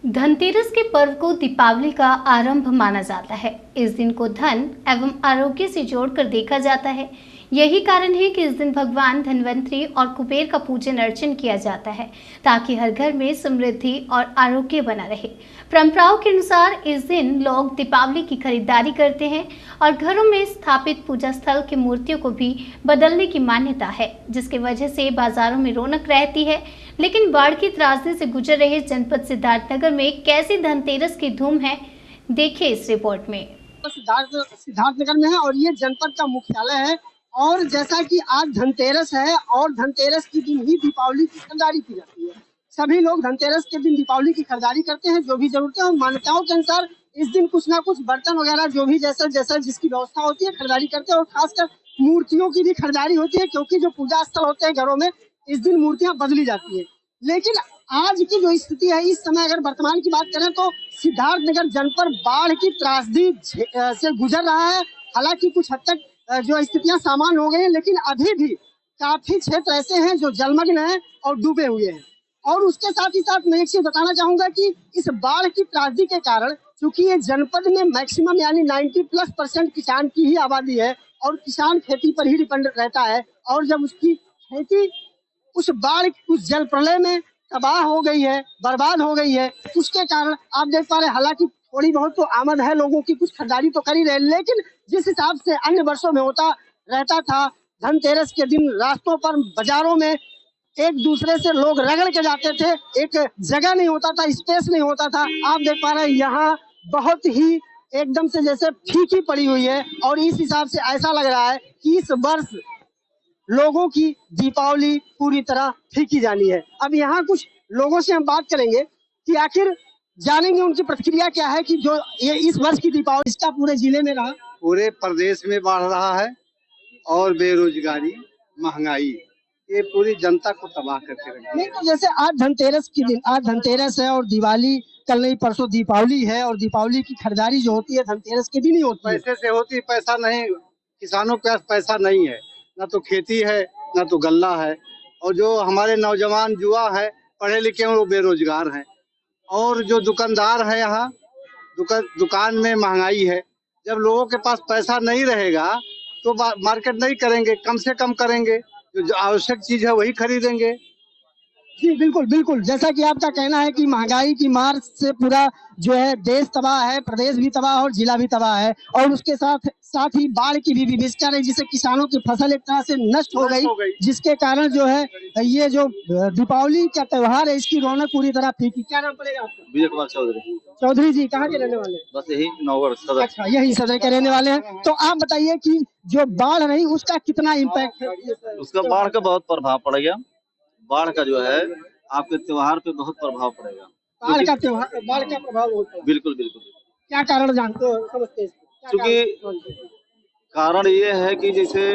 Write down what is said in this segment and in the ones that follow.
धनतेरस के पर्व को दीपावली का आरंभ माना जाता है। इस दिन को धन एवं आरोग्य से जोड़कर देखा जाता है। यही कारण है कि इस दिन भगवान धन्वंतरी और कुबेर का पूजन अर्चन किया जाता है ताकि हर घर में समृद्धि और आरोग्य बना रहे। परंपराओं के अनुसार इस दिन लोग दीपावली की खरीदारी करते हैं और घरों में स्थापित पूजा स्थल की मूर्तियों को भी बदलने की मान्यता है, जिसकी वजह से बाजारों में रौनक रहती है। लेकिन बाढ़ की त्रासदी से गुजर रहे जनपद सिद्धार्थनगर में कैसी धनतेरस की धूम है, देखिए इस रिपोर्ट में। सिद्धार्थनगर में है और ये जनपद का मुख्यालय है। और जैसा कि आज धनतेरस है और धनतेरस के दिन ही दीपावली की खरीदारी की जाती है। सभी लोग धनतेरस के दिन दीपावली की खरीदारी करते हैं, जो भी जरूरतें और मान्यताओं के अनुसार इस दिन कुछ ना कुछ बर्तन वगैरह जो भी जैसा जैसा जिसकी व्यवस्था होती है खरीदारी करते हैं। और खासकर मूर्तियों की भी खरीदारी होती है, क्योंकि जो पूजा स्थल होते हैं घरों में इस दिन मूर्तियां बदली जाती है। लेकिन आज की जो स्थिति है, इस समय अगर वर्तमान की बात करें तो सिद्धार्थनगर जनपद बाढ़ की त्रासदी से गुजर रहा है। हालांकि कुछ हद तक जो स्थितियां सामान्य हो गई हैं, लेकिन अभी भी काफी क्षेत्र ऐसे हैं जो जलमग्न हैं और डूबे हुए हैं। और उसके साथ ही साथ मैं एक चीज बताना चाहूंगा कि इस बाढ़ की त्रासदी के कारण, चूंकि ये जनपद में मैक्सिमम यानी 90+% किसान की ही आबादी है और किसान खेती पर ही डिपेंड रहता है। और जब उसकी खेती उस बाढ़ उस जल प्रलय में तबाह हो गई है, बर्बाद हो गई है, उसके कारण आप देख पा रहे हैं हालांकि थोड़ी बहुत तो आमद है, लोगों की कुछ खरीदारी तो कर ही रहे, लेकिन जिस हिसाब से अन्य वर्षों में होता रहता था, धनतेरस के दिन रास्तों पर बाजारों में एक दूसरे से लोग रगड़ के जाते थे, एक जगह नहीं होता था, स्पेस नहीं होता था। आप देख पा रहे हैं यहाँ बहुत ही एकदम से जैसे फीकी पड़ी हुई है। और इस हिसाब से ऐसा लग रहा है कि इस वर्ष लोगों की दीपावली पूरी तरह फीकी जानी है। अब यहाँ कुछ लोगों से हम बात करेंगे कि आखिर जानेंगे उनकी प्रतिक्रिया क्या है कि जो ये इस वर्ष की दीपावली इसका पूरे जिले में रहा। पूरे प्रदेश में बढ़ रहा है और बेरोजगारी, महंगाई ये पूरी जनता को तबाह करके रखा। नहीं तो जैसे आज धनतेरस के दिन, आज धनतेरस है और दिवाली कल नहीं परसों दीपावली है, और दीपावली की खरीदारी जो होती है धनतेरस के दिन ही होती है। पैसे से होती, पैसा नहीं, किसानों के पास पैसा नहीं है, ना तो खेती है ना तो गल्ला है। और जो हमारे नौजवान युवा है पढ़े लिखे हैं वो बेरोजगार हैं। और जो दुकानदार है यहाँ दुकान में महंगाई है। जब लोगों के पास पैसा नहीं रहेगा तो मार्केट नहीं करेंगे, कम से कम करेंगे, जो आवश्यक चीज है वही खरीदेंगे। जी बिल्कुल बिल्कुल, जैसा कि आपका कहना है कि महंगाई की मार से पूरा जो है देश तबाह है, प्रदेश भी तबाह और जिला भी तबाह है। और उसके साथ साथ ही बाढ़ की भी विभीषिका है, जिससे किसानों की फसल एक तरह से नष्ट हो गई, जिसके कारण जो है ये जो दीपावली का त्योहार है इसकी रौनक पूरी तरह फीकी। क्या नाम पड़ेगा आपका? विजय कुमार चौधरी। चौधरी जी कहाँ के रहने वाले? बस यही नौगढ़ सदर। अच्छा, यही सदर के रहने वाले हैं। तो आप बताइए कि जो बाढ़ रही उसका कितना इम्पैक्ट है? उसका बाढ़ का बहुत प्रभाव पड़ गया। बाढ़ का जो है आपके त्योहार पे बहुत प्रभाव पड़ेगा। बाढ़ का त्योहार, बाढ़ का प्रभाव होता है। बिल्कुल बिल्कुल। क्या कारण जानते हो, समझते हैं? क्योंकि कारण ये है कि जैसे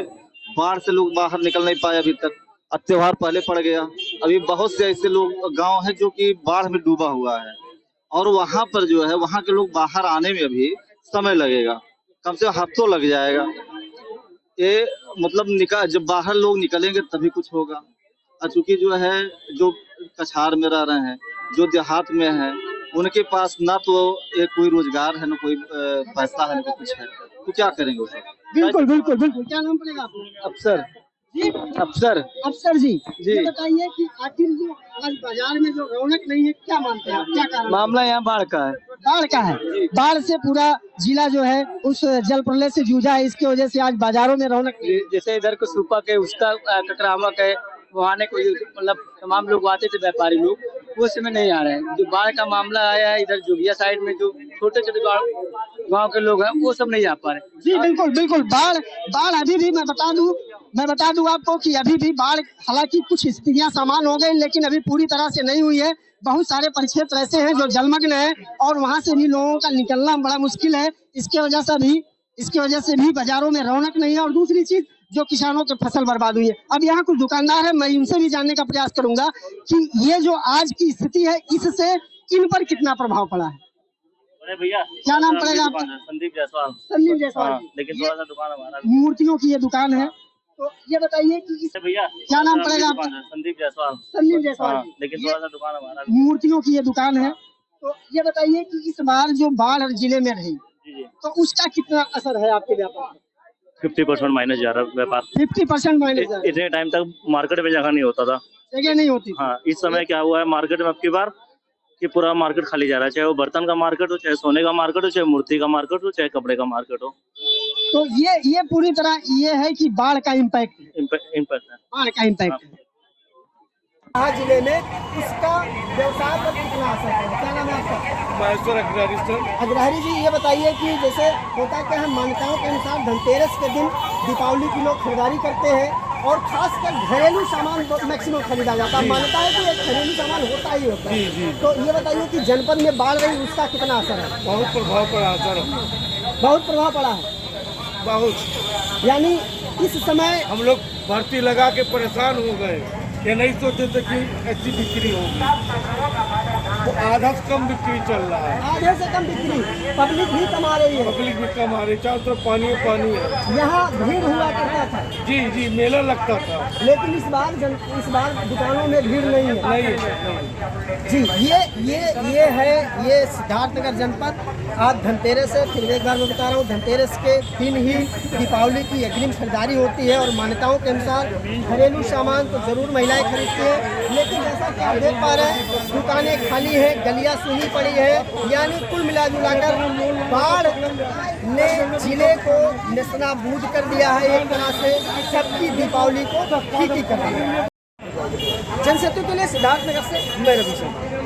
बाढ़ से लोग बाहर निकल नहीं पाए अभी तक, अब त्योहार पहले पड़ गया। अभी बहुत से ऐसे लोग गांव है जो कि बाढ़ में डूबा हुआ है, और वहां पर जो है वहां के लोग बाहर आने में अभी समय लगेगा, कम से कम हफ्तों लग जाएगा। ये मतलब जब बाहर लोग निकलेंगे तभी कुछ होगा। और चूंकि जो है जो कछार में रह रहे हैं, जो देहात में है, उनके पास ना तो एक कोई रोजगार है, ना कोई पैसा है, ना कुछ है, तो क्या करेंगे वो सब? बिल्कुल बिल्कुल बिल्कुल। क्या नाम पड़ेगा आपका? अफसर जी अफसर जी, ये बताइए कि आखिर जो आज बाजार में जो रौनक नहीं है, क्या मानते हैं आप, क्या कारण? मामला यहाँ बाढ़ का है। बाढ़ का है। बाढ़ से पूरा जिला जो है उस जल प्रलय से जूझा है, इसकी वजह से आज बाजारों में रौनक नहीं है। जैसे इधर को सूपा के उसका ककरामक है, वहाँ को मतलब तमाम लोग आते थे, व्यापारी लोग, वो समय नहीं आ रहे हैं। जो बाढ़ का मामला आया है इधर जोगिया साइड में, जो छोटे छोटे गांव के लोग हैं वो सब नहीं आ पा रहे। जी बिल्कुल बिल्कुल। बाढ़ अभी भी मैं बता दूं आपको कि अभी भी बाढ़, हालांकि कुछ स्थितियां सामान्य हो गई लेकिन अभी पूरी तरह से नहीं हुई है। बहुत सारे परिक्षेत्र ऐसे हैं जो जलमग्न है और वहां से भी लोगों का निकलना बड़ा मुश्किल है। इसके वजह से भी बाजारों में रौनक नहीं है। और दूसरी चीज, जो किसानों की फसल बर्बाद हुई है। अब यहाँ कुछ दुकानदार है, मैं इनसे भी जानने का प्रयास करूंगा कि ये जो आज की स्थिति है इससे इन पर कितना प्रभाव पड़ा है। भैया क्या नाम पड़ेगा आपका? संदीप जायसवाल। संदीप जायसवाल। लेकिन थोड़ा सा दुकान हमारा मूर्तियों की ये दुकान है, तो ये बताइए कि भैया क्या नाम पड़ेगा आपका? संदीप जायसवाल। संदीप जायसवाल। लेकिन थोड़ा सा दुकान हमारा। मूर्तियों की ये दुकान है, तो ये बताइए कि इस बार जो बाढ़ जिले में रही तो उसका कितना असर है आपके व्यापार पर? 50% माइनस जा रहा है व्यापार। 50% माइनस इतने टाइम तक मार्केट में जगह नहीं होता था। जगह नहीं होती। हाँ, इस समय क्या हुआ है मार्केट में अब की बार कि पूरा मार्केट खाली जा रहा है, चाहे वो बर्तन का मार्केट हो, चाहे सोने का मार्केट हो, चाहे मूर्ति का मार्केट हो, चाहे कपड़े का मार्केट हो। तो ये पूरी तरह ये है कि बाढ़ का इम्पैक्ट है। इम्पैक्ट है। बाढ़ का इम्पैक्ट है। जिले में इसका व्यवसाय पर कितना असर है? क्या नाम है आपका? महेश्वर अग्रहरी सर। अग्रहरी जी, ये बताइए कि जैसे होता क्या है, मान्यताओं के अनुसार धनतेरस के दिन दीपावली की लोग खरीदारी करते हैं और खासकर घरेलू सामान मैक्सिमम खरीदा जाता है। मान्यता है कि एक घरेलू सामान होता ही होता है। तो ये बताइए कि जनपद में बाढ़ रही उसका कितना असर है? बहुत प्रभाव पड़ा सर। बहुत प्रभाव पड़ा है। बहुत, यानी इस समय हम लोग भर्ती लगा के परेशान हो गए। ये नहीं सोचे थे कि ऐसी बिक्री होगी। तो आधा से कम बिक्री चल रहा है। आधे से कम बिक्री, पब्लिक भी कमा रही है। पब्लिक भी कम आ रही, चारों तरफ पानी है। यहाँ भीड़ हुआ करता था। जी जी, मेला लगता था। लेकिन इस बार दुकानों में भीड़ नहीं है। नहीं। जी, ये है ये सिद्धार्थनगर जनपद। आज धनतेरस है, फिर एक बार मैं बता रहा हूँ, धनतेरस के दिन ही दीपावली की अग्रिम खरीदारी होती है और मान्यताओं के अनुसार घरेलू सामान तो जरूर महिलाएं खरीदती हैं। लेकिन जैसा कि आप देख पा रहे हैं, दुकानें खाली है, गलियां सूनी पड़ी है। यानी कुल मिलाजुलाकर बाढ़ ने जिले को नेस्तनाबूद कर दिया है। एक तरह से सबकी दीपावली को फीकी कर दिया है। जनसेतु के लिए सिद्धार्थनगर से मैं रवि शर्मा।